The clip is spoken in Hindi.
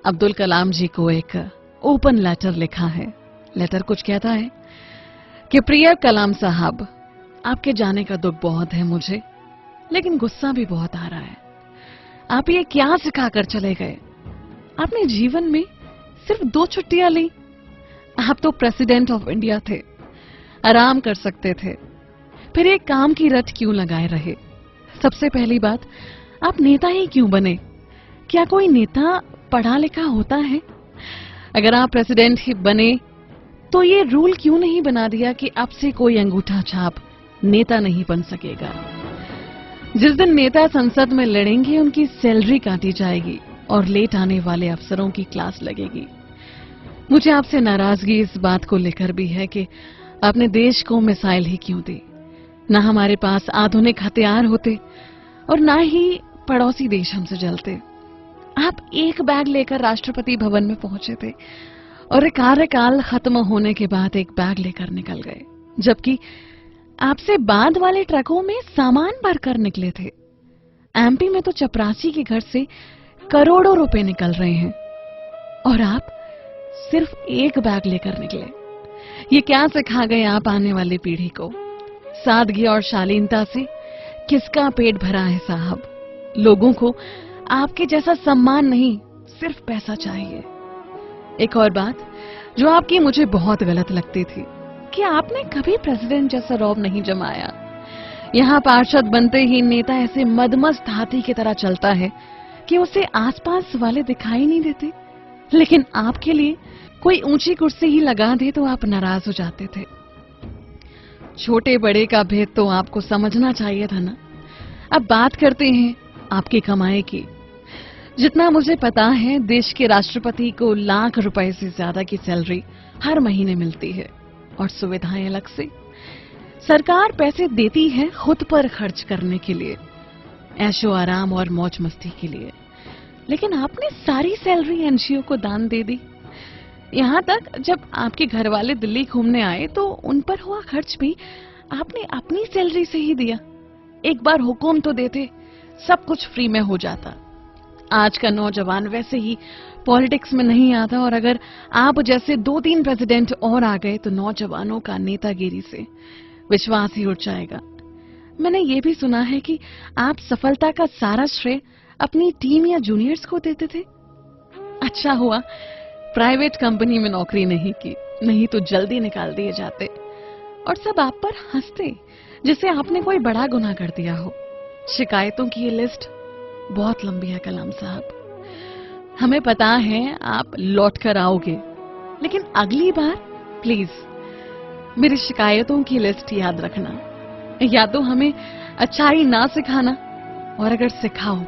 अब्दुल कलाम जी को एक ओपन लेटर लिखा है। लेटर कुछ कहता है कि प्रिय कलाम साहब, आपके जाने का दुख बहुत है मुझे, लेकिन गुस्सा भी बहुत आ रहा है। आप ये क्या सिखाकर चले गए? आपने जीवन में सिर्फ 2 छुट्टियां ली। आप तो प्रेसिडेंट ऑफ इंडिया थे, आराम कर सकते थे, फिर एक काम की रट क्यों लगाए रहे? सबसे पहली बात, आप नेता ही क्यों बने? क्या कोई नेता पढ़ा लिखा होता है? अगर आप प्रेसिडेंट ही बने तो ये रूल क्यों नहीं बना दिया कि अब से कोई अंगूठा छाप नेता नहीं बन सकेगा? जिस दिन नेता संसद में लड़ेंगे उनकी सैलरी काटी जाएगी और लेट आने वाले अफसरों की क्लास लगेगी। मुझे आपसे नाराजगी इस बात को लेकर भी है कि आपने देश को मिसाइल ही क्यों दी? ना हमारे पास आधुनिक हथियार होते और ना ही पड़ोसी देश हमसे जलते। आप एक बैग लेकर राष्ट्रपति भवन में पहुंचे थे और कार्यकाल खत्म होने के बाद एक बैग लेकर निकल गए, जबकि आपसे बाद वाले ट्रकों में सामान भरकर निकले थे। एमपी में तो चपरासी के घर से करोड़ों रुपए निकल रहे हैं और आप सिर्फ एक बैग लेकर निकले। ये क्या सिखा गए आप आने वाली पीढ़ी को? सादगी और शालीनता से किसका पेट भरा है साहब? लोगों को आपके जैसा सम्मान नहीं, सिर्फ पैसा चाहिए। एक और बात जो आपकी मुझे बहुत गलत लगती थी कि आपने कभी प्रेसिडेंट जैसा रौब नहीं जमाया। यहाँ पार्षद बनते ही नेता ऐसे मदमस्त हाथी की तरह चलता है कि उसे आसपास वाले दिखाई नहीं देते, लेकिन आपके लिए कोई ऊंची कुर्सी ही लगा दे तो आप नाराज हो जाते थे। छोटे बड़े का भेद तो आपको समझना चाहिए था ना। अब बात करते हैं आपकी कमाई की। जितना मुझे पता है, देश के राष्ट्रपति को लाख रुपए से ज्यादा की सैलरी हर महीने मिलती है और सुविधाएं अलग से। सरकार पैसे देती है खुद पर खर्च करने के लिए, ऐशो आराम और मौज मस्ती के लिए, लेकिन आपने सारी सैलरी एनजीओ को दान दे दी। यहां तक जब आपके घर वाले दिल्ली घूमने आए तो उन पर हुआ खर्च भी आपने अपनी सैलरी से ही दिया। एक बार हुक्म तो देते, सब कुछ फ्री में हो जाता। आज का नौजवान वैसे ही पॉलिटिक्स में नहीं आता और अगर आप जैसे 2-3 प्रेसिडेंट और आ गए तो नौजवानों का नेतागिरी से विश्वास ही उठ जाएगा। मैंने ये भी सुना है कि आप सफलता का सारा श्रेय अपनी टीम या जूनियर्स को देते थे। अच्छा हुआ प्राइवेट कंपनी में नौकरी नहीं की, नहीं तो जल्दी निकाल दिए जाते और सब आप पर हंसते जैसे आपने कोई बड़ा गुनाह कर दिया हो। शिकायतों की ये लिस्ट बहुत लंबी है कलाम साहब। हमें पता है आप लौट कर आओगे, लेकिन अगली बार प्लीज मेरी शिकायतों की लिस्ट याद रखना। या तो हमें अच्छाई ना सिखाना, और अगर सिखाओ